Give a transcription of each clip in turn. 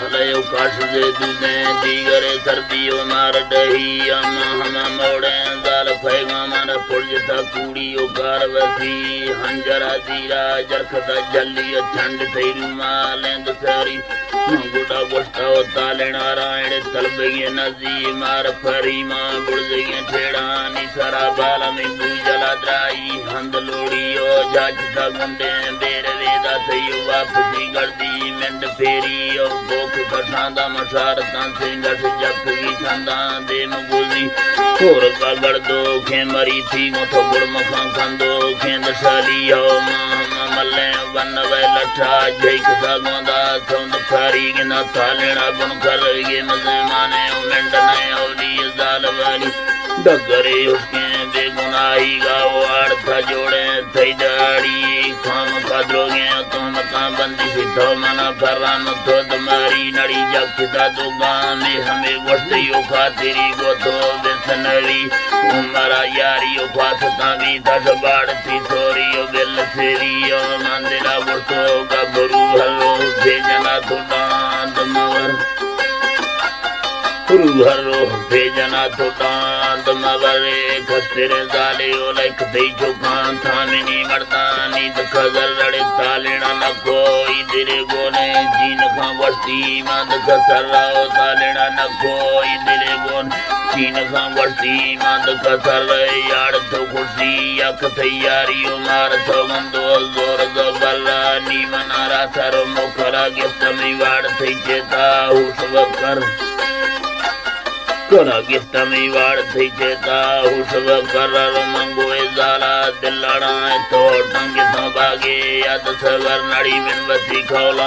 हलयो काश दे दूधे दीगरे सर्दियो मार डही अम्मा हमा मोड़े जाल फैगा मन पुरज था कूड़ियो कार वसी हंजरा दीरा जरखता जल्लियो ठंड थैरू मालेंद सारी मंगुड़ा गोष्टा ताले नारायण तलबगे नजी मार फरी मां बुड़जगे ठेड़ानी सारा बाला में जला द्राई हंद लोड़ियो जाजता गुंडे बेर वेदा थयो वापसी गर्दी मेंद फेरी और बोख कठांदा मशार तांसे गठ जप की छंदा दे मगुली और का गर्दो खे मरी थी गोथो गुड़ मखा खंदो खेंद साली हो मल्ले वन वे लठा जैक सा गोंदा सौंद फारी गिना थालेना बुन कर ये मजे माने मेंड ने औली जाल वाली डगरे उसके बेगुनाही गाओ आड़ जोड़े थई दाड़ी खाम काद्रोगे तुम का बंदी से तो मना फरान तो तुम्हारी नड़ी जगता तो गाने हमें वर्षियों खातिरी गो तो बेसनरी उमरा यारियों फासता भी दस बाड़ थी सोरियो बेल सेरियो मंदिरा वर्षो का गुरु हलो भेजना तो दांत मवर हरो भेजना तो दांत मवरे खस्तेरे जाले ओ लाइक दे चुकान थामिनी मरता नींद खजर रड़े तालेना न कोई दिरे गोने जीन खा वर्ती मंद खसराओ तालेना न कोई दिरे गोन जीन खा वर्ती मंद खसर यार तो खुशी यक तैयारियों मार तो गंदो जोर दो बल्ला नी मनारा सर मुखरा के समय वाड़ थई चेता हुस वकर करा गिफ्तमी वाड़ थी चेता हुसब करर मंगोए जाला दिलड़ा तो टंगे तो बागे याद सगर नड़ी में बसी खौला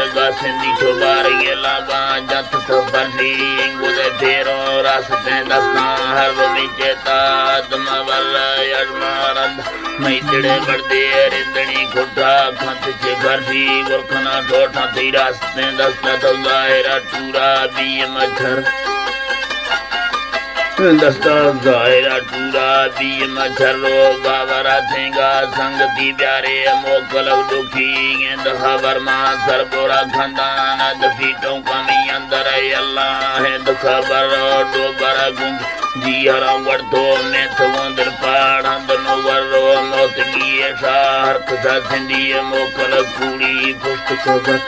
रगा सिंधी छोबार ये लागा जत तो बंदी गुदे फेरो रास्ते दस्ता हर में चेता तुम बल यजमारंद मई तिड़े बड़दे रिंदनी खुटा खंत चे गर्दी गुरखना ठोठा थी रास्ते दस्ता तो जाहिरा टूरा बी मच्छर दस्ता जाहिरा टूरा बी मच्छरो बाबरा थेगा संगति प्यारे मोकल दुखी गेंद खबर मां सरबोरा खंदान दफीटों कमी अंदर अल्लाह है खबर डोबर गुंग जी हरा वर्दो में तो दिल पाड़ अंदर वरो मौत की सार कथा सिंधी मोकल कूड़ी पुष्ट खबर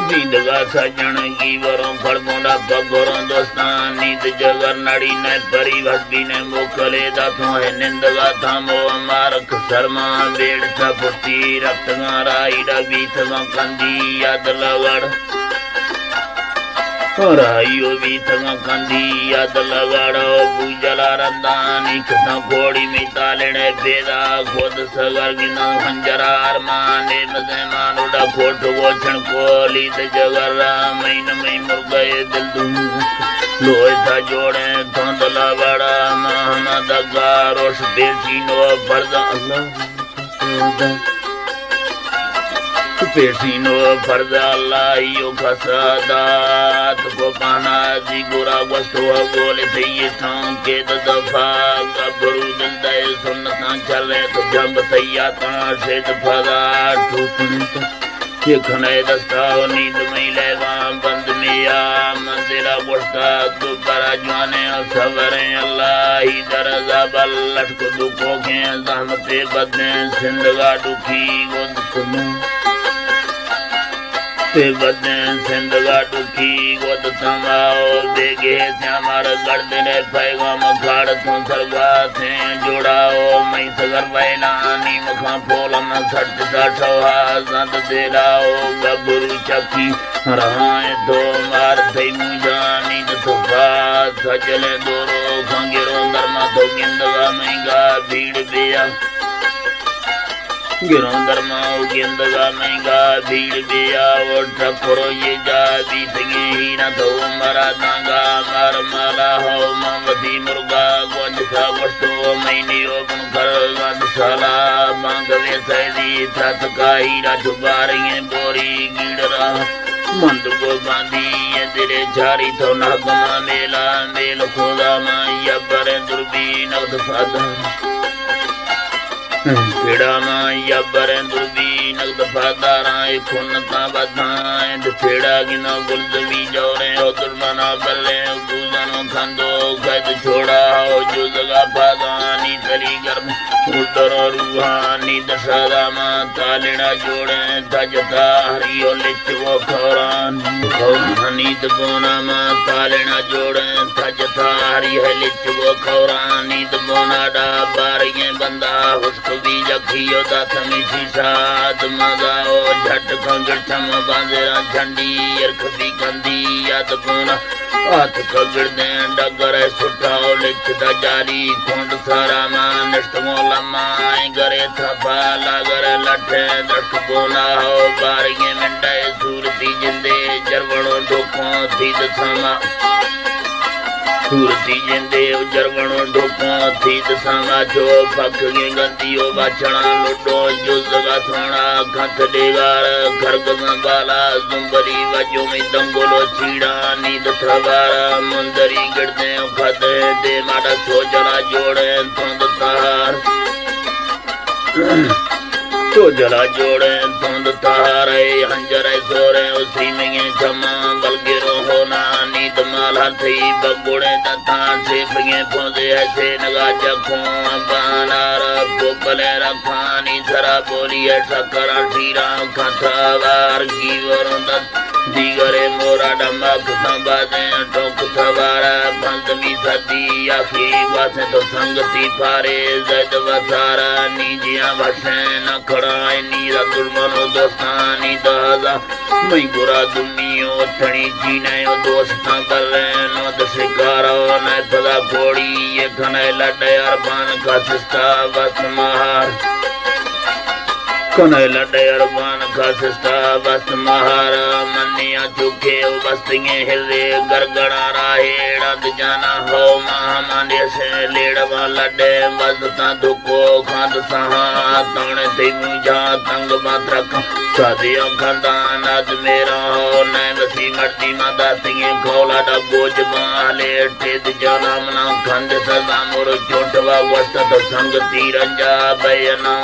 जिंदगा सजन की वरों फड़गोंडा पगोरों दोस्तान नींद जगर नड़ी ने परी भक्ति ने मोकले दाथों है निंदगा थामो मारक शर्मा बेड़ सा पुटी रक्त गाराई डबी थगा कंदी याद लगड़ राइयो भी थगा कंदी याद लगाड़ो बुजला रंदानी खता घोड़ी में तालेने बेदा खुद सगर गिना हंजरार माने मजे मानोड़ा खोट गोछण कोली द जगरा महीन में मुर गए दिल दुम लोहे था जोड़े धोंदला बड़ा महमा दगा रोश बेसीनो फर्जा अल्लाह पेशीनो फर्जा अल्लाह खसादात को पाना जी गोरा वस्तु गोले थे ये थां के दफा गबरू दिल दे सुन्नता चले तो जंब तैयाता से दफा ठूकने ये खने दस्ता नींद में लेवा बंद मिया मंदिरा बुढ़ता दोबारा जाने सवरे अल्लाह ही दरजा बल लटक दुखों के जहमते बदने जिंदगा दुखी गोद कुना ते बदने जिंदगा दुखी गोद थमाओ देगे श्यामार गर्दने पैगाम खाड़ तू सरवा थे जोड़ाओ मैं सगर वैलानी मुखा फोलम सट सठवा संत देलाओ गबरू चकी रहाए तो मार थे मुजानी तो बात सजले दोरो खंगेरो दरमा तो गिंदगा महंगा भीड़ बिया गिरों दरमाओ गेंदगा महंगा भीड़ बिया और ठकुरो ये जा बीतगे ही न तो मरा दांगा मार माला हो मावती मुर्गा गोंज का वस्तु मैंने ओपन कर गंद साला मांगवे सैदी त्रत का हीरा जुबार ये बोरी गिड़रा मंद को बांधी ये दिले झारी तो नागमा मेला मेल खुदा मां या बरे दुर्बीन उदफादा खेड़ा मां या बरें दुर्बी नगद फादाराए खुन्नता बधाएं खेड़ा गिना गुलदवी जौरे ओ दुर्मना बल्ले दूजनो खंदो खैद छोड़ा हो जो जगह फादानी तरी गर्म उदरो रूहानी दशहरा मां तालिना जोड़े तजता हरियो लिचवो खौरानी दबोना मां तालिना जोड़े तजता हरियो लिचवो खौरानी दबोना डा बारिये बंदा उसको भी जखियो दात मिठी साथ मगाओ झट खंगड़ छम बांधेरा झंडी यरख भी कंदी याद बोना हाथ खगड़ दे डगर सुठाओ लिखदा जारी कुंड सारा मान नष्टमो लमाए गरे थपा लागर लठे दख बोला हो बारिये मिंडे सूरती जिंदे जरवणो ढोको थी दसमा सूरती जिंदे जरवणो ढोको थी दसमा जो पक के गंदियो बाचना लुडो जो जगा थोड़ा खत देगार खरग बाला जुम्बरी वजो में दंगोलो चीड़ा नींद थवारा मुंदरी गिरदे खद दे माड़ा सोजला जोड़े थोंद तार तो जला जोड़े धुंध तारे हंजरे सोरे उसी में क्षमा बलगिरो होना नींद माला थी बगुड़े दत्ता से फिगे पौधे ऐसे नगा जखों बानार बोपले रखानी सरा बोली ऐसा करा शीरा खथावार की वरुण दीगरे मोरा डमक संबादे टोक सवारा पंचमी सदी आखी वासे तो संगति पारे जद वसारा नीजिया भसे न खड़ाए नीरा दुर्मनो दोस्तानी दादा मई गुरा दुनियो थणी जीने दोस्ता बल्ले नो दशिकारो न पदा कोड़ी ये खने लड़े अरबान का सिस्ता बस महार कने लड़े अरबान का सिस्ता बस महार मनिया चुके बस्तिये हिले गरगड़ा राहेड़ा जाना हो महामांडे से लेड़वा लड़े बसता दुको खाद सहा ताने ते मुझा तंग मात्रक सादियों खानदान आज मेरा हो नए बसी मर्दी माता सिंह खोला डा बोझ माले टेद जाना मना खंड सदा मोर चोटवा वस्त संग तीरंजा बयना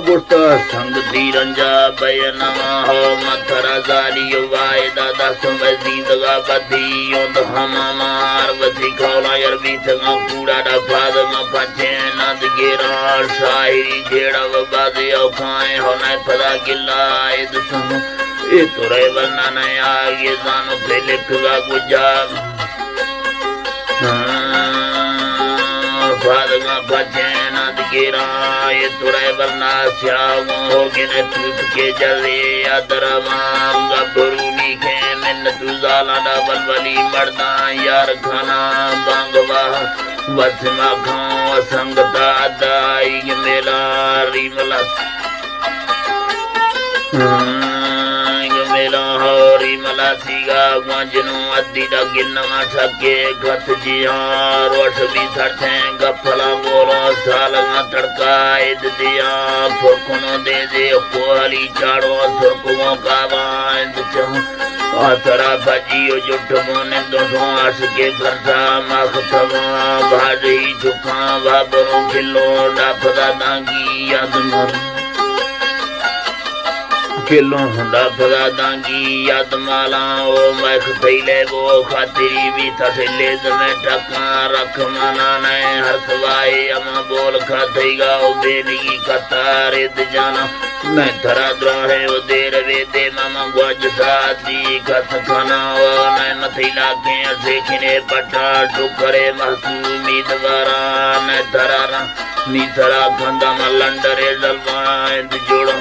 गुस्ता संग तीरंजा बयनवा हो मथरा जालियो वाए दादा सुमे जिंदगा बधी योद हमा मार वसी खौला यरबी संगा कूड़ा डा फाद मा पछे नद गेरा शायरी जेड़ा वबादे औखाए हो न पदा गिला इद सम ए तोरे वरना न आगे जानो पे लिखगा गुजा फादगा पछे नद गेरा ये तुरे वरना श्याम हो गिने टूट के जले अदरमाम गबरू नीखे मिन तुजाला डा बलबली मर्दा यार खाना बांगवा वसमा खाओ संगता दाई मेला रिमला मेला हरी मला सीगा वाजनो अद्दी डा गिन्नमा सके गत जिया रोश भी सरथे गफला बोलो सालगा तड़का इद दिया फोकुनो दे कोहली चाड़ो सुरकुओं का वांद चह आतरा भजियो जुट मोने दोसों आस के फरसा मखतवा भाजी चुका भाबरों किलो डाफदा दांगी याद मर किलो हुंडा फगा दांगी याद माला ओ मैख थैले वो खातिरी भी थैले में टका रख मना ने हर सवाए अमा बोल खातेगा ओ बेली कतारे द जाना मैं थरा द्राहे ओ देर वे दे मामा गज सादी कथ खाना ओ ने मथिला के से खिने पटा टुकरे महसूमी दवारा ने थरा नी थरा खंदा मलंडरे जलवाए जोड़ो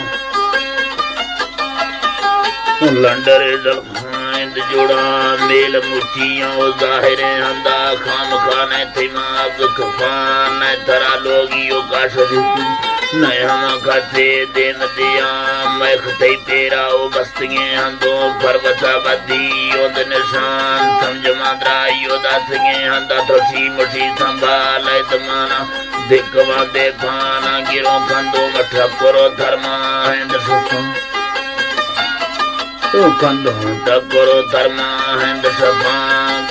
लंडरे जलखाइंद जोड़ा मेल मुठियों जाहिरे हंदा खाम खाने दिमाग खफान तरा लोगियों का शरीर नए हम खाते देन दिया मैं खते तेरा ओ बस्तिये हंदो फरवसा बदी योद निशान समझ मात्रा योदा सिंगे हंदा थोसी मुठी संभाल दमाना दिखवा दे खाना गिरो खंदो मठा करो धर्मा हिंद सुखम तो कंदो तकरो धर्मा हिंद सफा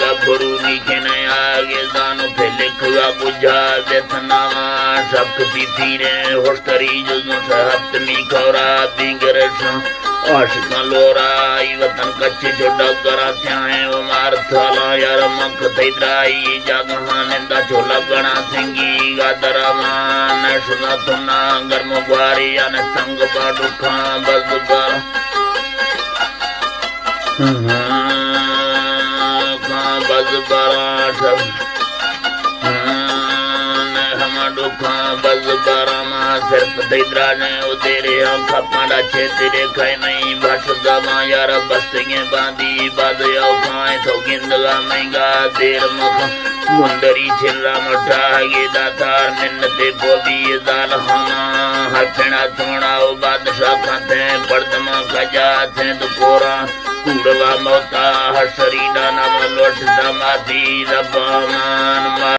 गबरू नीचे न आगे दानो फैले रखगा बुझा व्यथनावा सबक पीती रे होस्टरी जुजों से हत्मी खौरा बिंगरश आशिका लोरा वतन कच्चे छोड़ा करा त्याए वो मार थाला यार मक थैद्राई जगहां निंदा छोला गणा सिंगी गादरावान सुना तुना गर्म ग्वारी याने संग पाडुखा बजबर बजबरा सब दुखा बजबरा मा सिर्फ दैद्रा ने उतेरे आंखा पांडा छेतरे खाए नहीं भाषदा मा यार बस्तिगे बांधी बाजया खाए तो गिंदगा महंगा देर मख मुंदरी छिल्ला मठा गे दातार निन्नते बोबी दाल हमा हरपेड़ा थोड़ा ओ बादशाह खाते पर्दमा खजा थे दुपोरा कूड़वा मोता हसरी दाना लोट दमाती रबामान मा